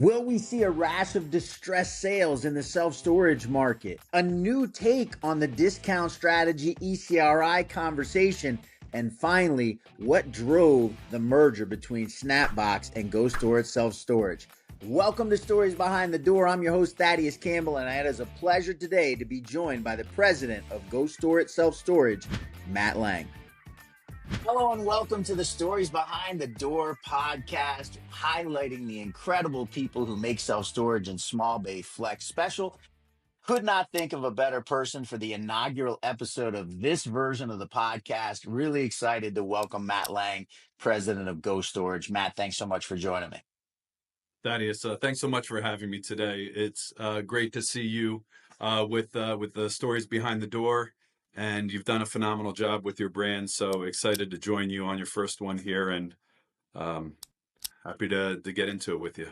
Will we see a rash of distressed sales in the self-storage market? A new take on the discount strategy ECRI conversation? And finally, what drove the merger between Snapbox and Go Storage Self Storage? Welcome to Stories Behind the Door. I'm your host, Thaddeus Campbell, and it is a pleasure today to be joined by the president of Go Storage Self Storage, Matt Lang. Hello and welcome to the Stories Behind the Door podcast, highlighting the incredible people who make self-storage and small bay flex special. Could not think of a better person for the inaugural episode of this version of the podcast. Really excited to welcome Matt Lang, president of Go Storage. Matt, thanks so much for joining me. Thaddeus, thanks so much for having me today. It's great to see you with the Stories Behind the Door, and you've done a phenomenal job with your brand. So excited to join you on your first one here, and happy to get into it with you.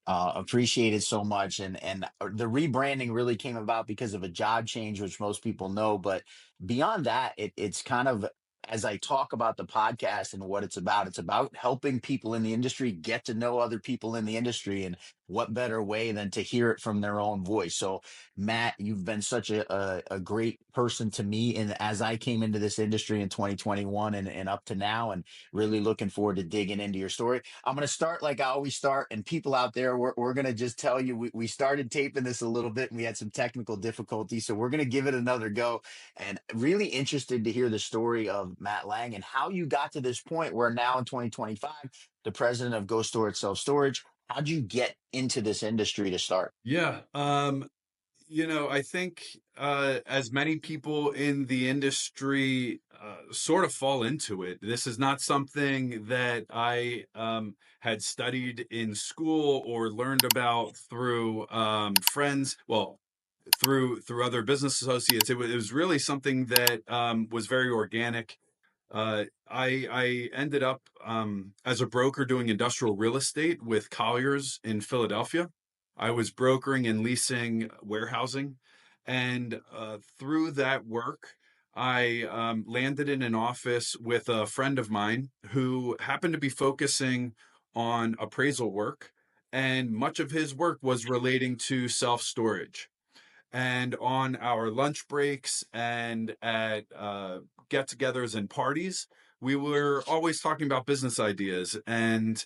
Appreciate it so much. And the rebranding really came about because of a job change, which most people know. But beyond that, it's kind of, as I talk about the podcast and what it's about helping people in the industry get to know other people in the industry. And what better way than to hear it from their own voice? So, Matt, you've been such a great person to me. And as I came into this industry in 2021 and up to now, and really looking forward to digging into your story. I'm going to start like I always start. And people out there, we're going to just tell you, we started taping this a little bit and we had some technical difficulties. So we're going to give it another go. And really interested to hear the story of Matt Lang and how you got to this point where now in 2025, the president of Go Storage Self Storage. How'd you get into this industry to start? Yeah. I think as many people in the industry sort of fall into it. This is not something that I had studied in school or learned about through friends. Well, through other business associates. It was really something that was very organic. I ended up as a broker doing industrial real estate with Colliers in Philadelphia. I was brokering and leasing warehousing. And through that work, I landed in an office with a friend of mine who happened to be focusing on appraisal work. And much of his work was relating to self-storage. And on our lunch breaks and at get-togethers and parties, we were always talking about business ideas. And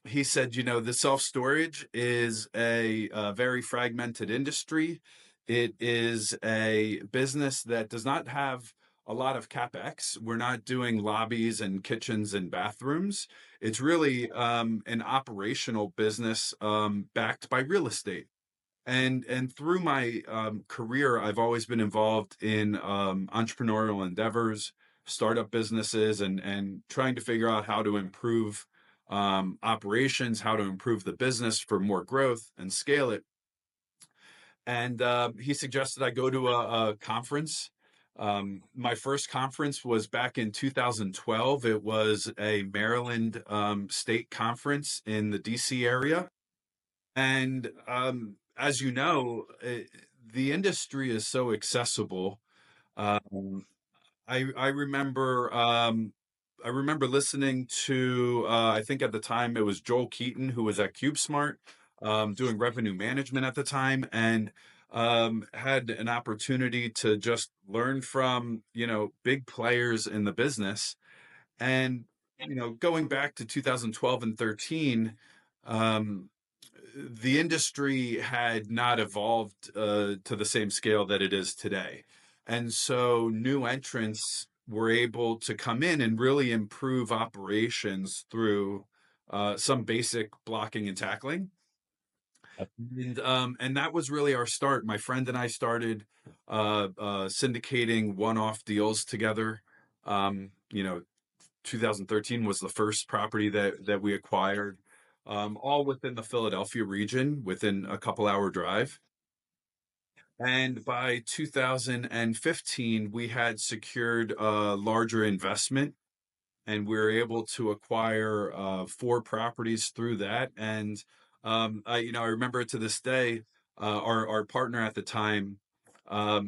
he said, the self-storage is a very fragmented industry. It is a business that does not have a lot of CapEx. We're not doing lobbies and kitchens and bathrooms. It's really an operational business backed by real estate. And through my career, I've always been involved in entrepreneurial endeavors, startup businesses, and trying to figure out how to improve operations, how to improve the business for more growth and scale it. And he suggested I go to a conference. My first conference was back in 2012. It was a Maryland state conference in the DC area. And as you know, the industry is so accessible. I remember listening to I think at the time it was Joel Keaton, who was at CubeSmart, doing revenue management at the time, and had an opportunity to just learn from big players in the business. And going back to 2012 and 13. The industry had not evolved to the same scale that it is today. And so new entrants were able to come in and really improve operations through some basic blocking and tackling. And that was really our start. My friend and I started syndicating one-off deals together. 2013 was the first property that we acquired. All within the Philadelphia region, within a couple-hour drive. And by 2015, we had secured a larger investment, and we were able to acquire 4 properties through that. And I remember to this day, our partner at the time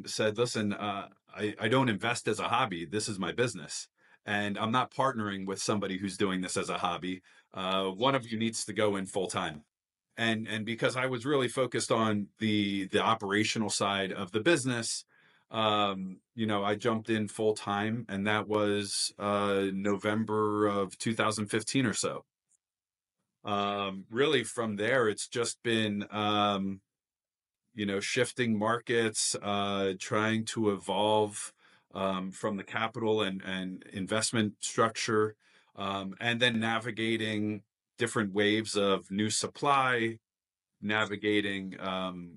said, "Listen, I don't invest as a hobby. This is my business. And I'm not partnering with somebody who's doing this as a hobby. One of you needs to go in full time." And because I was really focused on the operational side of the business, I jumped in full time, and that was November of 2015 or so. Really from there, it's just been shifting markets, trying to evolve from the capital and investment structure, and then navigating different waves of new supply, navigating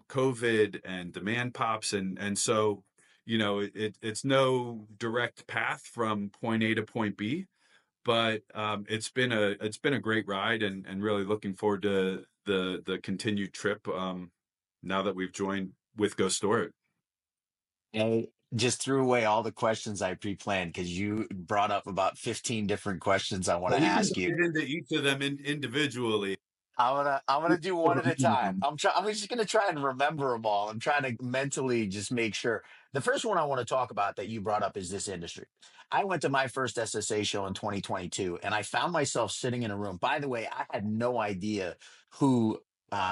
COVID and demand pops, and so it's no direct path from point A to point B, but it's been a great ride, and really looking forward to the continued trip now that we've joined with Go Store It. I just threw away all the questions I pre-planned because you brought up about 15 different questions I want Well, to we can ask you. dive into each of them individually. I'm gonna do one at a time. I'm just gonna try and remember them all. I'm trying to mentally just make sure. The first one I want to talk about that you brought up is this industry. I went to my first SSA show in 2022, and I found myself sitting in a room. By the way, I had no idea who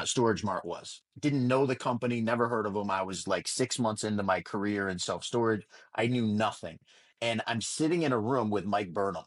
Storage Mart was. Didn't know the company, never heard of them. I was like 6 months into my career in self storage. I knew nothing, and I'm sitting in a room with Mike Burnham,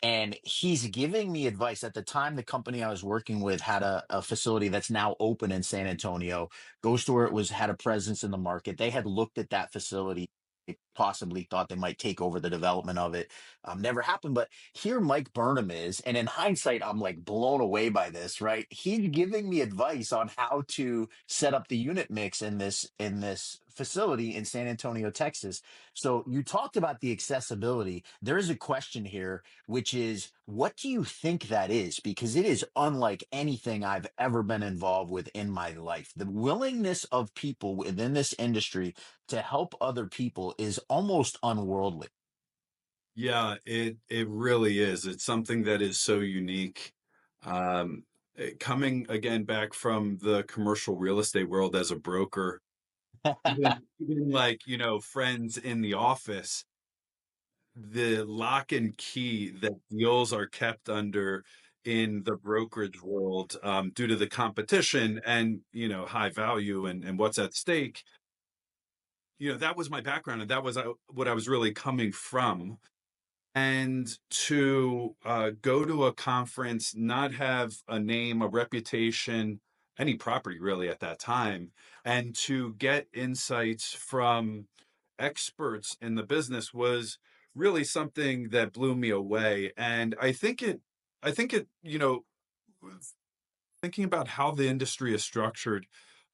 and he's giving me advice. At the time, the company I was working with had a facility that's now open in San Antonio. Ghost Store was had a presence in the market. They had looked at that facility. They possibly thought they might take over the development of it. Never happened. But here Mike Burnham is, and in hindsight, I'm like blown away by this. Right? He's giving me advice on how to set up the unit mix in this facility in San Antonio, Texas. So you talked about the accessibility. There is a question here, which is, what do you think that is? Because it is unlike anything I've ever been involved with in my life. The willingness of people within this industry to help other people is almost unworldly. Yeah, it really is. It's something that is so unique. Coming again back from the commercial real estate world as a broker, even like, friends in the office, the lock and key that deals are kept under in the brokerage world, due to the competition and, high value and what's at stake. That was my background, and that was what I was really coming from. And to go to a conference, not have a name, a reputation, any property really at that time, and to get insights from experts in the business was really something that blew me away. And I think it, thinking about how the industry is structured,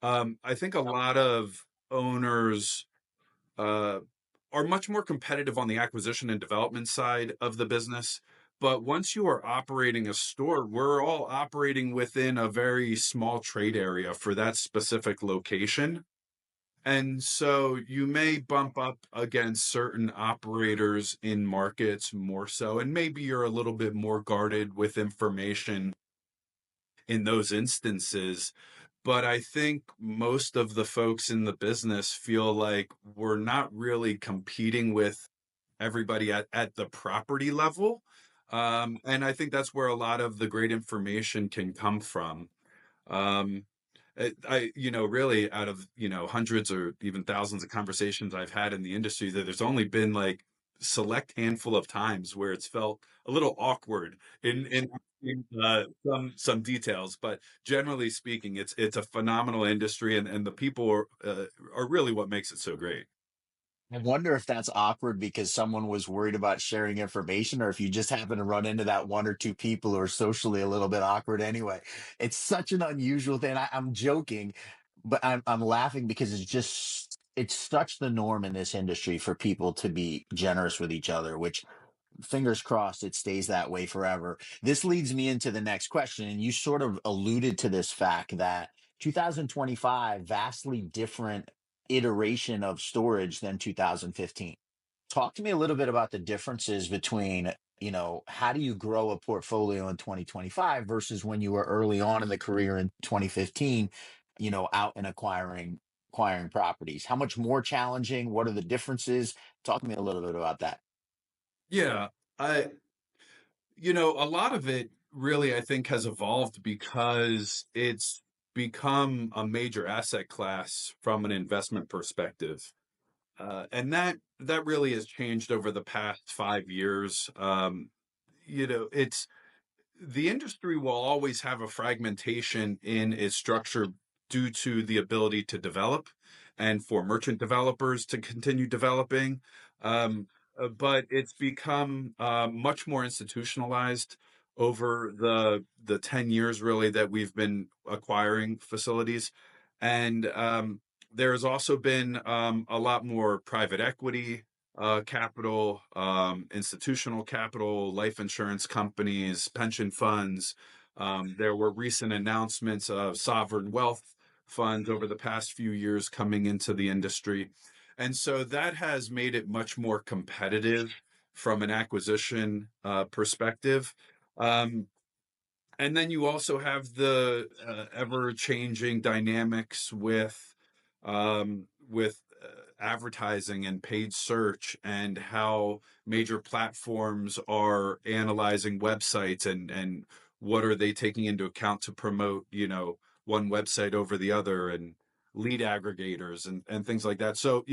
I think a lot of owners uh, are much more competitive on the acquisition and development side of the business. But once you are operating a store, we're all operating within a very small trade area for that specific location. And so you may bump up against certain operators in markets more so, and maybe you're a little bit more guarded with information in those instances. But I think most of the folks in the business feel like we're not really competing with everybody at the property level. And I think that's where a lot of the great information can come from. Um, really out of, hundreds or even thousands of conversations I've had in the industry, that there's only been like select handful of times where it's felt a little awkward in some details, but generally speaking, it's a phenomenal industry, and the people are really what makes it so great. I wonder if that's awkward because someone was worried about sharing information, or if you just happen to run into that one or two people who are socially a little bit awkward anyway. It's such an unusual thing. I'm joking, but I'm laughing because it's such the norm in this industry for people to be generous with each other, which fingers crossed it stays that way forever. This leads me into the next question, and you sort of alluded to this fact that 2025 vastly different iteration of storage than 2015. Talk to me a little bit about the differences between, how do you grow a portfolio in 2025 versus when you were early on in the career in 2015, out and acquiring properties. How much more challenging? What are the differences? Talk to me a little bit about that. Yeah, I, a lot of it. really, I think, has evolved because it's become a major asset class from an investment perspective. And that really has changed over the past 5 years. It's the industry will always have a fragmentation in its structure due to the ability to develop and for merchant developers to continue developing. Um, but it's become much more institutionalized over the 10 years really that we've been acquiring facilities. And there's also been a lot more private equity capital, institutional capital, life insurance companies, pension funds. There were recent announcements of sovereign wealth funds over the past few years coming into the industry. And so that has made it much more competitive from an acquisition perspective. Um, and then you also have the ever-changing dynamics with advertising and paid search and how major platforms are analyzing websites and what are they taking into account to promote, one website over the other and lead aggregators and things like that. So,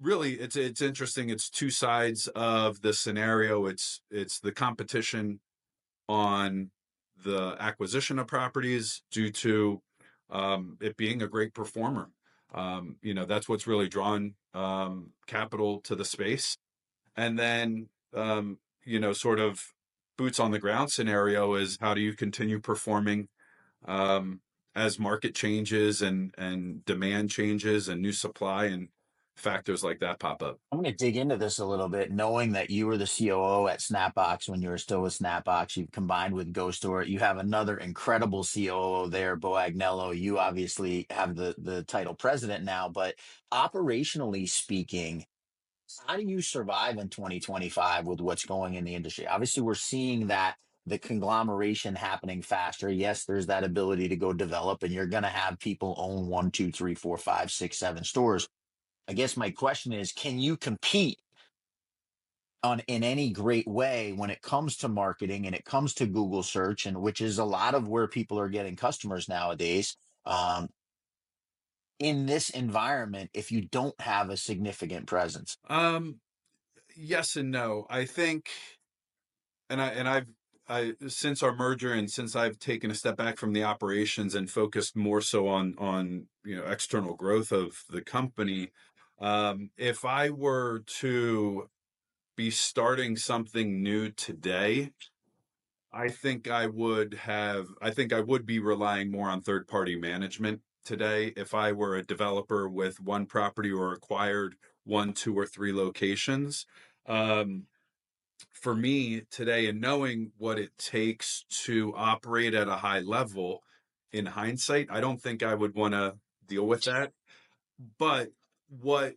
really it's interesting. It's two sides of the scenario. It's the competition on the acquisition of properties due to it being a great performer. That's what's really drawn capital to the space. And then, sort of boots on the ground scenario is how do you continue performing um, as market changes and demand changes and new supply and factors like that pop up. I'm going to dig into this a little bit, knowing that you were the COO at Snapbox when you were still with Snapbox. You've combined with Ghost Store. You have another incredible COO there, Bo Agnello. You obviously have the title president now, but operationally speaking, how do you survive in 2025 with what's going in the industry? Obviously, we're seeing that the conglomeration happening faster. Yes, there's that ability to go develop, and you're going to have people own one, two, three, four, five, six, seven stores. I guess my question is, can you compete on in any great way when it comes to marketing and it comes to Google search, and which is a lot of where people are getting customers nowadays, um, in this environment if you don't have a significant presence? Um, yes and no. I think, I since our merger and since I've taken a step back from the operations and focused more so on external growth of the company. If I were to be starting something new today, I think I would be relying more on third party management today if I were a developer with one property or acquired one, two, or three locations. Um, for me today, and knowing what it takes to operate at a high level, in hindsight, I don't think I would want to deal with that. But what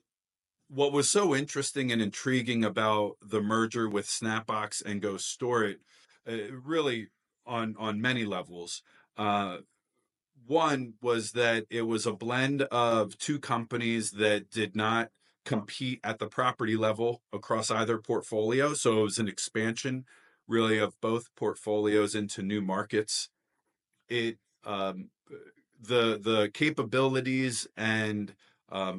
what was so interesting and intriguing about the merger with Snapbox and Go Store It, really on many levels. Uh, One was that it was a blend of two companies that did not compete at the property level across either portfolio. So it was an expansion really of both portfolios into new markets. It the capabilities and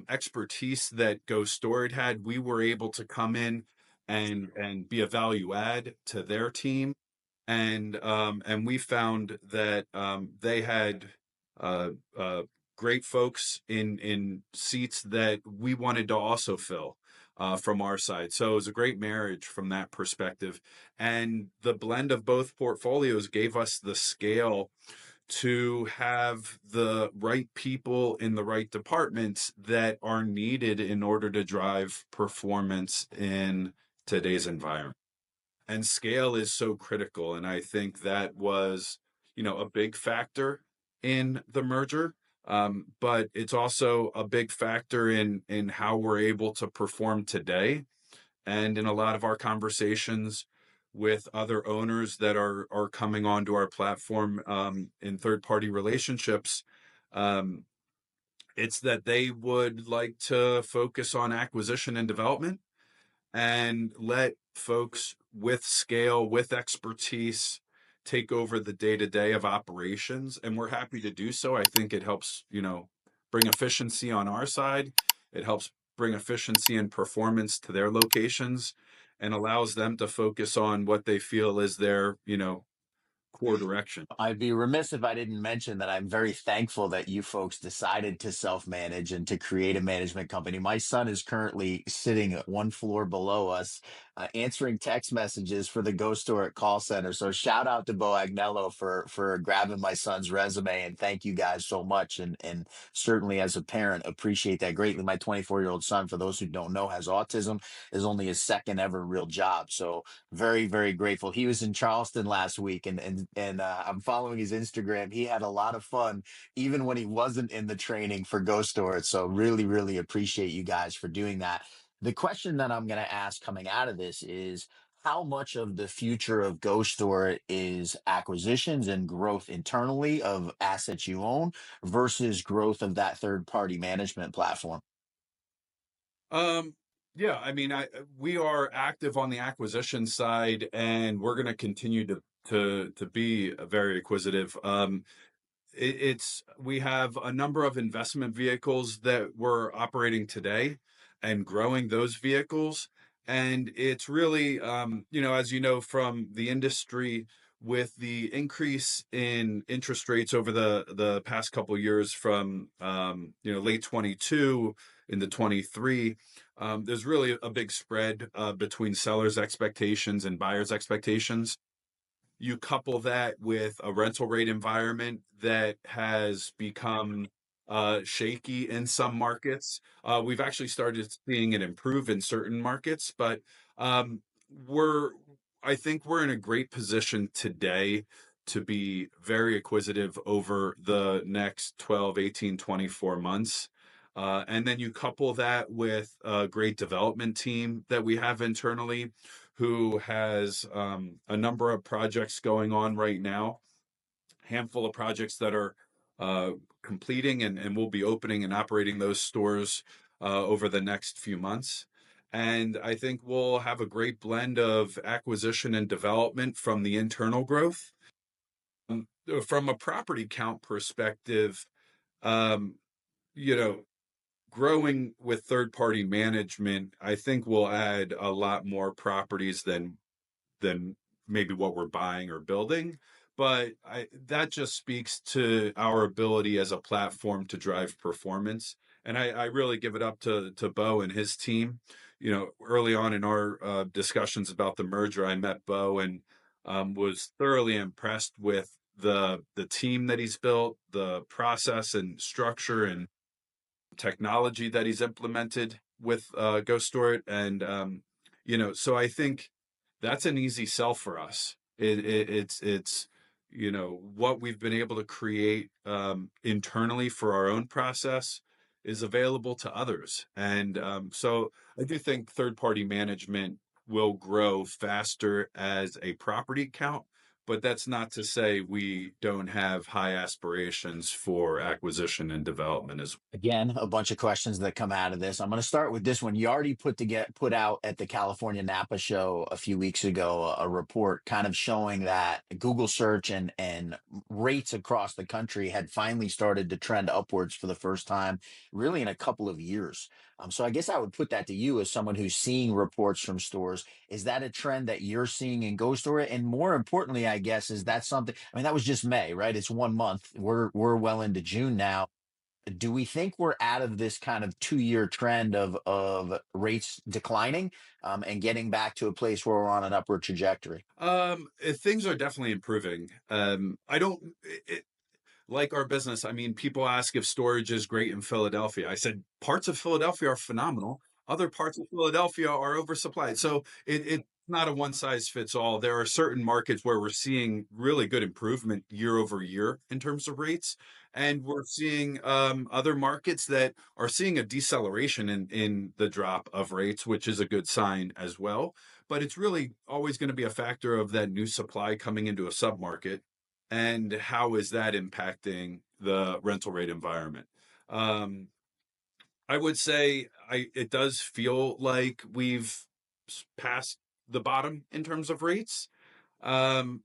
expertise that Go Storage had, we were able to come in and be a value add to their team, and we found that they had uh, uh, great folks in seats that we wanted to also fill from our side. So it was a great marriage from that perspective, and the blend of both portfolios gave us the scale to have the right people in the right departments that are needed in order to drive performance in today's environment. And scale is so critical. And I think that was, a big factor in the merger. But it's also a big factor in how we're able to perform today. And in a lot of our conversations with other owners that are coming onto our platform in third party relationships, um, it's that they would like to focus on acquisition and development and let folks with scale, with expertise, take over the day-to-day of operations, and we're happy to do so. I think it helps, bring efficiency on our side. It helps bring efficiency and performance to their locations and allows them to focus on what they feel is their, core direction. I'd be remiss if I didn't mention that I'm very thankful that you folks decided to self manage and to create a management company. My son is currently sitting one floor below us, answering text messages for the Ghost Store call center. So shout out to Bo Agnello for grabbing my son's resume, and thank you guys so much. And certainly as a parent, appreciate that greatly. My 24-year-old son, for those who don't know, has autism, is only his second ever real job. So very very grateful. He was in Charleston last week, and I'm following his Instagram. He had a lot of fun even when he wasn't in the training for Ghost Store. So really really appreciate you guys for doing that. The question that I'm going to ask coming out of this is, how much of the future of Ghost Store is acquisitions and growth internally of assets you own versus growth of that third party management platform? Um, yeah, I mean, we are active on the acquisition side, and we're going to continue to be very acquisitive. It's we have a number of investment vehicles that we're operating today and growing those vehicles. And it's really, as you know from the industry, with the increase in interest rates over the past couple of years from, late 22 into 23, there's really a big spread between sellers' expectations and buyers' expectations. You couple that with a rental rate environment that has become shaky in some markets. We've actually started seeing it improve in certain markets, but um, we're, I think we're in a great position today to be very acquisitive over the next 12, 18, 24 months. And then you couple that with a great development team that we have internally who has a number of projects going on right now, handful of projects that are uh, completing, and we'll be opening and operating those stores over the next few months. And I think we'll have a great blend of acquisition and development from the internal growth. From a property count perspective, um, you know, growing with third party management, I think we'll add a lot more properties than maybe what we're buying or building. But that just speaks to our ability as a platform to drive performance. And I really give it up to Bo and his team. Early on in our discussions about the merger, I met Bo and was thoroughly impressed with the team that he's built, the process and structure and technology that he's implemented with Ghost Store. And so I think that's an easy sell for us. It's what we've been able to create internally for our own process is available to others. And so I do think third party management will grow faster as a property count, but that's not to say we don't have high aspirations for acquisition and development as Again, a bunch of questions that come out of this. I'm going to start with this one. You already put out at the California Napa show a few weeks ago a report kind of showing that Google search and rates across the country had finally started to trend upwards for the first time, really in a couple of years. So I guess I would put that to you as someone who's seeing reports from stores. Is that a trend that you're seeing in Ghost Store? And more importantly, I guess, is that something? I mean, that was just May, right? It's 1 month. We're well into June now. Do we think we're out of this kind of 2 year trend of rates declining, and getting back to a place where we're on an upward trajectory? things are definitely improving. I don't like our business. I mean, people ask if storage is great in Philadelphia. I said parts of Philadelphia are phenomenal. Other parts of Philadelphia are oversupplied. So it's not a one size fits all. There are certain markets where we're seeing really good improvement year over year in terms of rates. And we're seeing other markets that are seeing a deceleration in the drop of rates, which is a good sign as well. But it's really always going to be a factor of that new supply coming into a submarket and how is that impacting the rental rate environment. Um, I would say it does feel like we've passed the bottom in terms of rates. Um,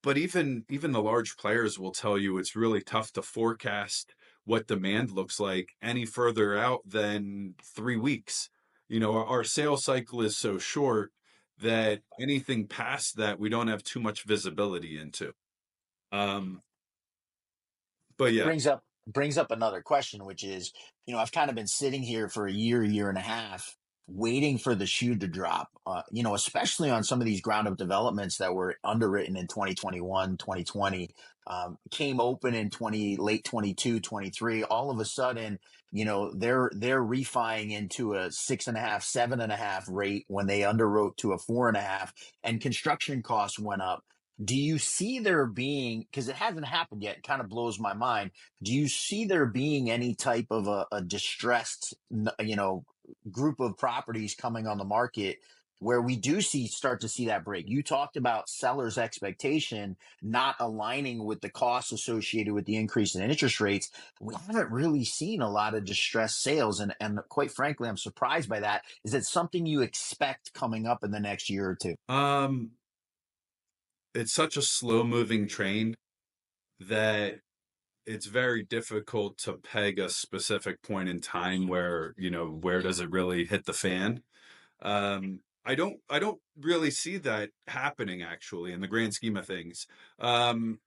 But even the large players will tell you it's really tough to forecast what demand looks like any further out than 3 weeks. Our sales cycle is so short that anything past that we don't have too much visibility into. Um, but yeah, Brings up another question, which is, I've kind of been sitting here for a year and a half, waiting for the shoe to drop. Especially on some of these ground up developments that were underwritten in 2021, 2020, came open in late 22, 23. All of a sudden, they're refining into a 6.5, 7.5 rate when they underwrote to a 4.5, and construction costs went up. Do you see there being, because it hasn't happened yet, it kind of blows my mind. Do you see there being any type of a distressed, group of properties coming on the market where we do start to see that break? You talked about sellers' expectation not aligning with the costs associated with the increase in interest rates. We haven't really seen a lot of distressed sales, and quite frankly, I'm surprised by that. Is it something you expect coming up in the next year or two? um, it's such a slow moving train that it's very difficult to peg a specific point in time where, where does it really hit the fan? I don't really see that happening actually in the grand scheme of things. Um,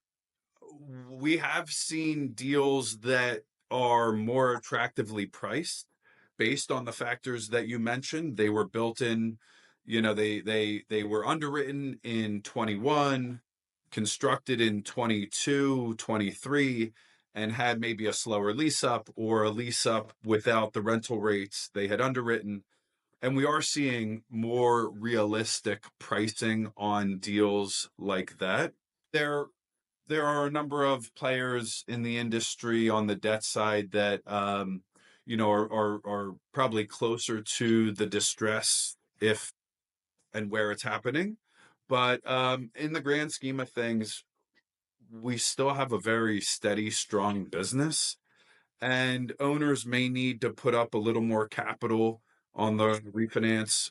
we have seen deals that are more attractively priced based on the factors that you mentioned. They were built in, they were underwritten in 21, constructed in 22, 23, and had maybe a slower lease up or a lease up without the rental rates they had underwritten. And we are seeing more realistic pricing on deals like that. There there are a number of players in the industry on the debt side that are probably closer to the distress if and where it's happening. But in the grand scheme of things, we still have a very steady, strong business, and owners may need to put up a little more capital on the refinance.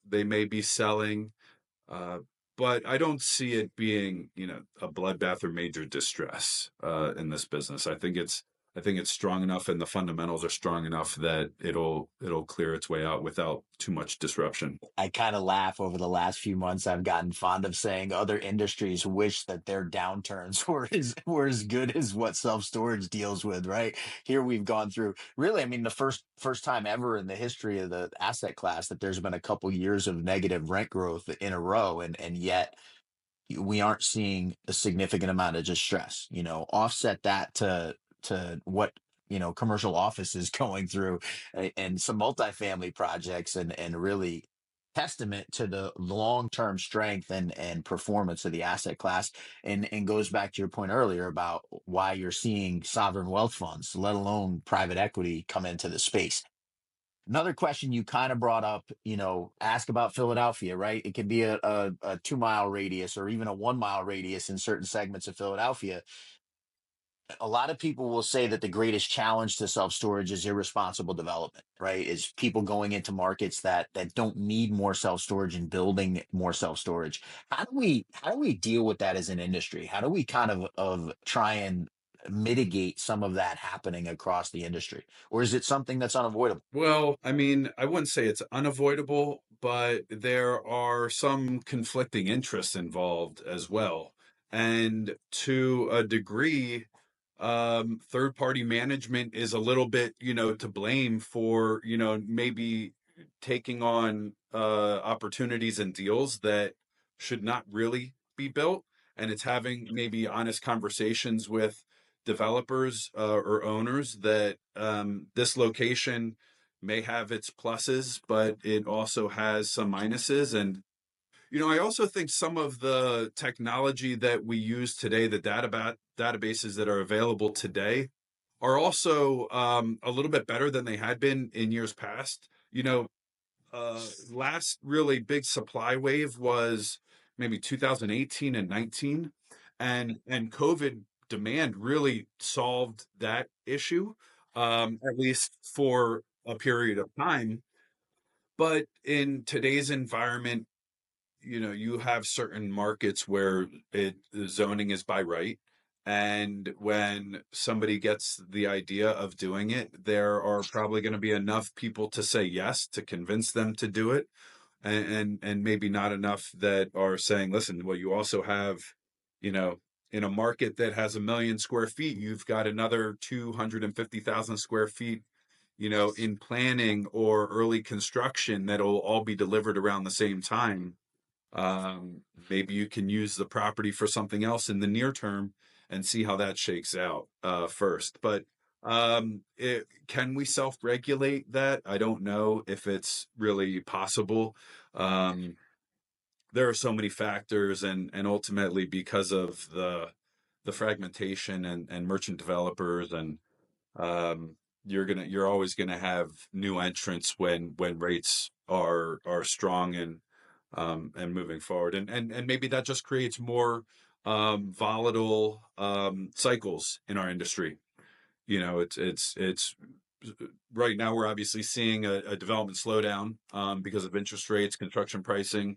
They may be selling, uh, but I don't see it being, a bloodbath or major distress in this business. I think it's strong enough, and the fundamentals are strong enough that it'll clear its way out without too much disruption. I kind of laugh. Over the last few months, I've gotten fond of saying other industries wish that their downturns were as good as what self storage deals with. Right here, we've gone through, really. I mean, the first time ever in the history of the asset class that there's been a couple years of negative rent growth in a row, and yet we aren't seeing a significant amount of distress. Offset that to what commercial office is going through, and some multifamily projects, and really testament to the long-term strength and performance of the asset class, and goes back to your point earlier about why you're seeing sovereign wealth funds, let alone private equity, come into the space. Another question you kind of brought up, ask about Philadelphia, right? It can be a 2 mile radius or even a 1 mile radius in certain segments of Philadelphia. A lot of people will say that the greatest challenge to self storage is irresponsible development, right? Is people going into markets that don't need more self storage and building more self storage. How do we deal with that as an industry? How do we kind of try and mitigate some of that happening across the industry, or is it something that's unavoidable? Well, I mean, I wouldn't say it's unavoidable, but there are some conflicting interests involved as well. And to a degree, third party management is a little bit, to blame for, maybe taking on opportunities and deals that should not really be built. And it's having maybe honest conversations with developers or owners that this location may have its pluses, but it also has some minuses. And, I also think some of the technology that we use today, the databases that are available today, are also a little bit better than they had been in years past. Last really big supply wave was maybe 2018 and 19, and COVID demand really solved that issue, at least for a period of time. But in today's environment, you have certain markets where the zoning is by right. And when somebody gets the idea of doing it, there are probably going to be enough people to say yes to convince them to do it. And maybe not enough that are saying, listen, well, you also have, you know, in a market that has 1 million square feet, you've got another 250,000 square feet, in planning or early construction that'll all be delivered around the same time. Maybe you can use the property for something else in the near term and see how that shakes out first. But can we self-regulate that? I don't know if it's really possible. Um, there are so many factors, and ultimately because of the fragmentation and merchant developers, and um, you're always gonna have new entrants when rates are strong and moving forward, and maybe that just creates more volatile cycles in our industry. It's right now we're obviously seeing a development slowdown because of interest rates, construction pricing,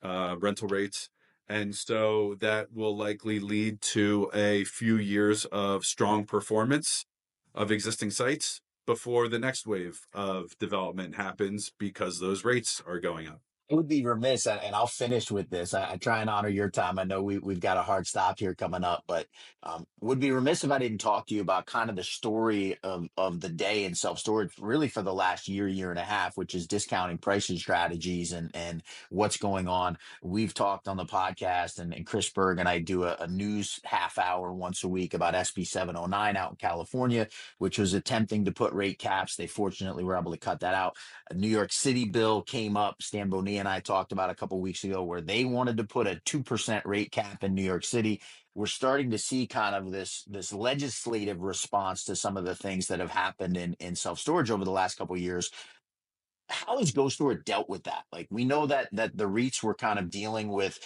rental rates. And so that will likely lead to a few years of strong performance of existing sites before the next wave of development happens because those rates are going up. I would be remiss, and I'll finish with this. I try and honor your time. I know we've got a hard stop here coming up, but would be remiss if I didn't talk to you about kind of the story of the day in self storage, really for the last year, year and a half, which is discounting pricing strategies and what's going on. We've talked on the podcast, and Chris Berg and I do a news half hour once a week about SB 709 out in California, which was attempting to put rate caps. They fortunately were able to cut that out. A New York City bill came up. Stan Bonilla and I talked about a couple weeks ago where they wanted to put a 2% rate cap in New York City. We're starting to see kind of this legislative response to some of the things that have happened in self storage over the last couple of years. How has Ghost Store dealt with that? Like, we know that the REITs were kind of dealing with,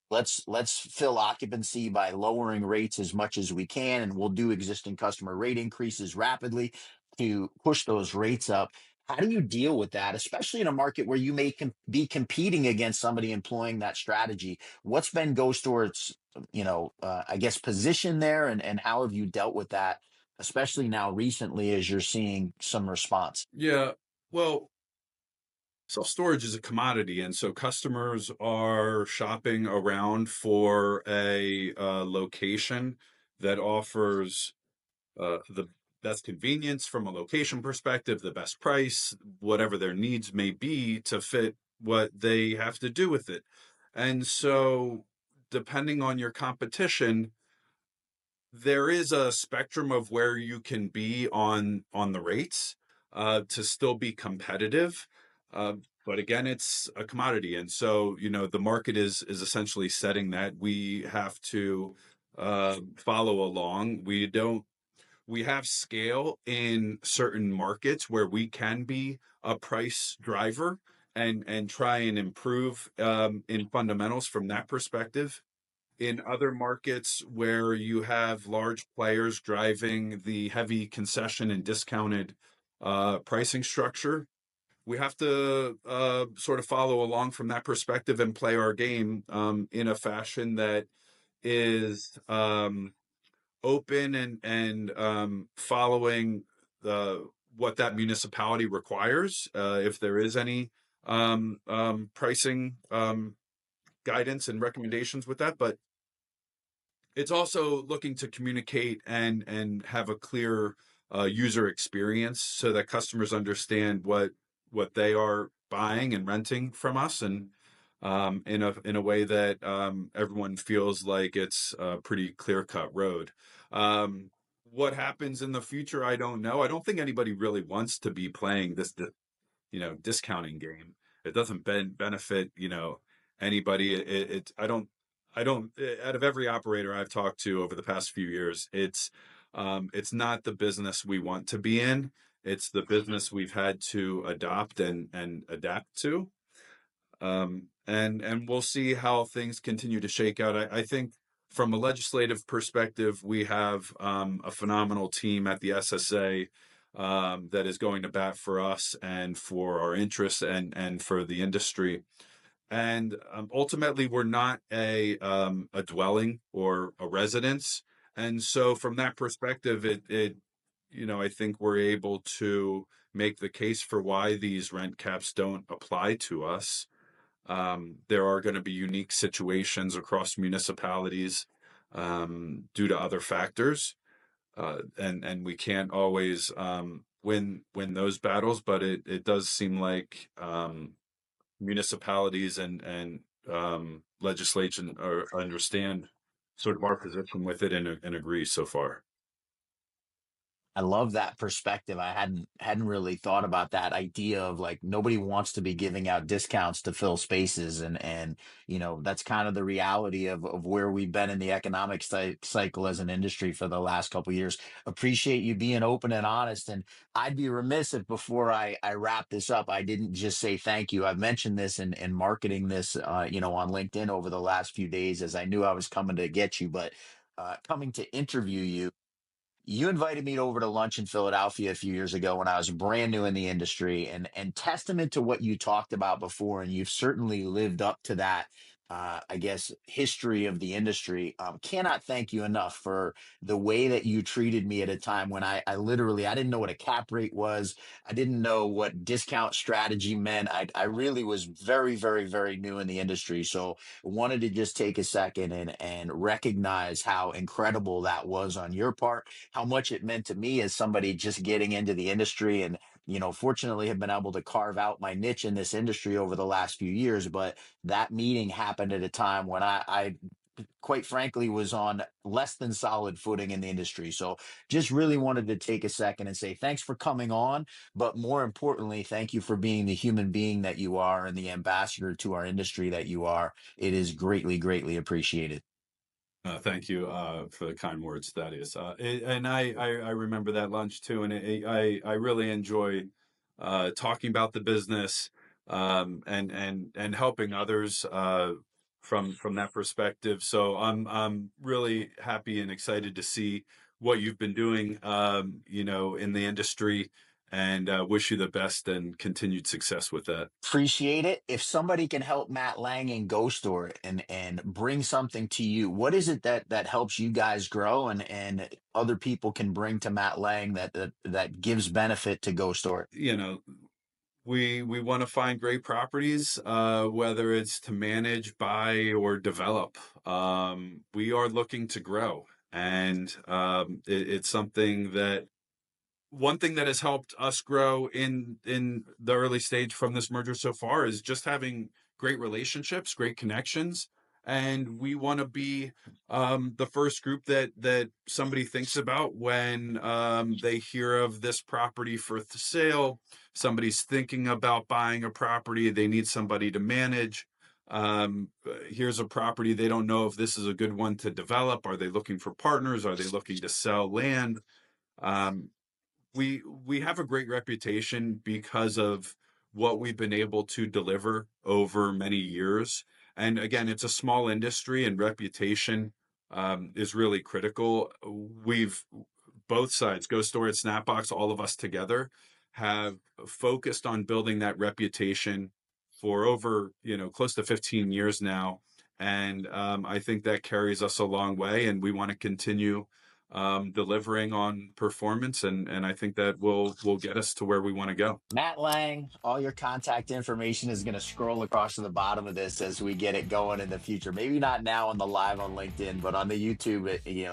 let's fill occupancy by lowering rates as much as we can, and we'll do existing customer rate increases rapidly to push those rates up. How do you deal with that, especially in a market where you may be competing against somebody employing that strategy? What's been Ghost Store's, I guess, position there, and how have you dealt with that, especially now recently as you're seeing some response? Yeah. Well, self storage is a commodity, and so customers are shopping around for a location that offers the best convenience from a location perspective, the best price, whatever their needs may be to fit what they have to do with it. And so, depending on your competition, there is a spectrum of where you can be on the rates to still be competitive. But again, it's a commodity, and so the market is essentially setting that we have to follow along. We have scale in certain markets where we can be a price driver and try and improve in fundamentals from that perspective. In other markets where you have large players driving the heavy concession and discounted pricing structure, we have to sort of follow along from that perspective and play our game in a fashion that is open and following what that municipality requires, if there is any pricing guidance and recommendations with that. But it's also looking to communicate and have a clear user experience so that customers understand what they are buying and renting from us, and in a way that everyone feels like it's a pretty clear cut road. What happens in the future, I don't know. I don't think anybody really wants to be playing this discounting game. It doesn't benefit anybody. I don't out of every operator I've talked to over the past few years, it's not the business we want to be in. It's the business we've had to adopt and adapt to. And we'll see how things continue to shake out. I think from a legislative perspective, we have a phenomenal team at the SSA that is going to bat for us and for our interests and for the industry. And ultimately, we're not a dwelling or a residence. And so, from that perspective, I think we're able to make the case for why these rent caps don't apply to us. There are going to be unique situations across municipalities due to other factors, and we can't always win those battles. But it does seem like municipalities and legislation understand sort of our position with it and agree so far. I love that perspective. I hadn't really thought about that idea of like nobody wants to be giving out discounts to fill spaces, and that's kind of the reality of where we've been in the economic cycle as an industry for the last couple of years. Appreciate you being open and honest, and I'd be remiss if before I wrap this up I didn't just say thank you. I've mentioned this in marketing this on LinkedIn over the last few days as I knew I was coming to get you, but coming to interview you. You invited me over to lunch in Philadelphia a few years ago when I was brand new in the industry, and testament to what you talked about before, and you've certainly lived up to that. I guess history of the industry. Cannot thank you enough for the way that you treated me at a time when I literally I didn't know what a cap rate was. I didn't know what discount strategy meant. I really was very, very, very new in the industry. So wanted to just take a second and recognize how incredible that was on your part, how much it meant to me as somebody just getting into the industry, and fortunately have been able to carve out my niche in this industry over the last few years. But that meeting happened at a time when I quite frankly was on less than solid footing in the industry. So just really wanted to take a second and say thanks for coming on, but more importantly, thank you for being the human being that you are and the ambassador to our industry that you are. It is greatly, greatly appreciated. Thank you for the kind words, Thaddeus. And I remember that lunch too, and I really enjoy talking about the business and helping others from that perspective. So I'm really happy and excited to see what you've been doing, in the industry, and wish you the best and continued success with that. Appreciate it. If somebody can help Matt Lang and Go Store and bring something to you, what is it that helps you guys grow and other people can bring to Matt Lang that gives benefit to Go Store? We want to find great properties, whether it's to manage, buy, or develop. We are looking to grow, and it's something that one thing that has helped us grow in the early stage from this merger so far is just having great relationships, great connections, and we want to be the first group that somebody thinks about when they hear of this property for sale. Somebody's thinking about buying a property, they need somebody to manage. Here's a property, they don't know if this is a good one to develop. Are they looking for partners? Are they looking to sell land? Um, we have a great reputation because of what we've been able to deliver over many years. And again, it's a small industry, and reputation is really critical. We've both sides, Go Store and Snapbox, all of us together, have focused on building that reputation for over close to 15 years now. And I think that carries us a long way, and we want to continue delivering on performance, and I think that will get us to where we want to go. Matt Lang, all your contact information is going to scroll across to the bottom of this as we get it going in the future. Maybe not now on the live on LinkedIn, but on the YouTube,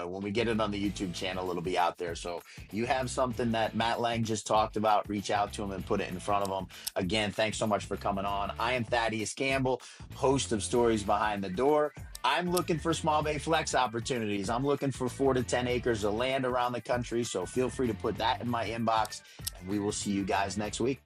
when we get it on the YouTube channel, it'll be out there. So you have something that Matt Lang just talked about, reach out to him and put it in front of him. Again, thanks so much for coming on. I am Thaddeus Campbell, host of Stories Behind the Door. I'm looking for small bay flex opportunities. I'm looking for 4 to 10 acres of land around the country. So feel free to put that in my inbox, and we will see you guys next week.